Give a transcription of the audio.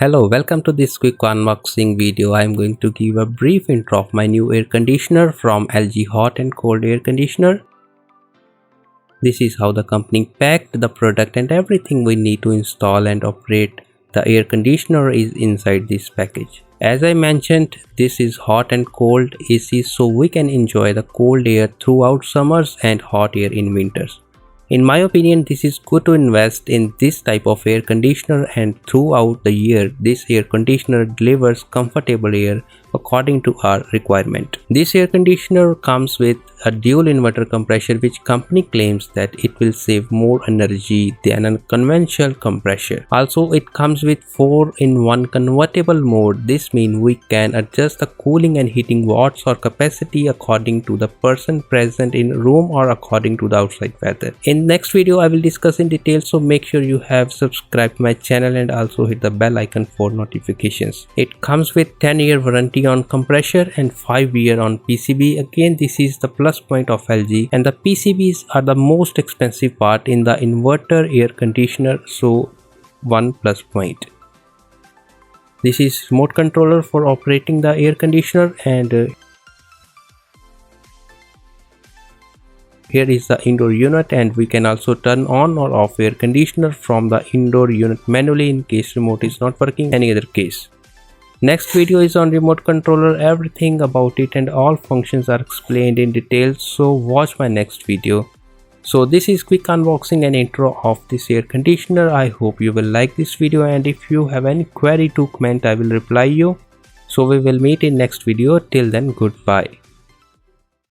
Hello, welcome to this quick unboxing video. I am going to give a brief intro of my new air conditioner from LG Hot and Cold air conditioner. This is how the company packed the product, and everything we need to install and operate the air conditioner is inside this package. As I mentioned, this is hot and cold AC, so we can enjoy the cold air throughout summers and hot air in winters. In my opinion, this is good to invest in this type of air conditioner, and throughout the year this air conditioner delivers comfortable air according to our requirement. This air conditioner comes with a dual inverter compressor, which company claims that it will save more energy than a conventional compressor. Also, it comes with 4-in-1 convertible mode. This means we can adjust the cooling and heating watts or capacity according to the person present in room or according to the outside weather. In next video I will discuss in detail, so make sure you have subscribed my channel and also hit the bell icon for notifications. It comes with 10-year warranty on compressor and 5-year on PCB. Again, this is the plus point of LG, and the PCBs are the most expensive part in the inverter air conditioner, so one plus point. This is remote controller for operating the air conditioner, and here is the indoor unit, and we can also turn on or off air conditioner from the indoor unit manually in case remote is not working, any other case. Next video is on remote controller. Everything about it and all functions are explained in detail, so watch my next video. So this is quick unboxing and intro of this air conditioner. I hope you will like this video, and if you have any query to comment, I will reply you. So we will meet in next video. Till then, goodbye.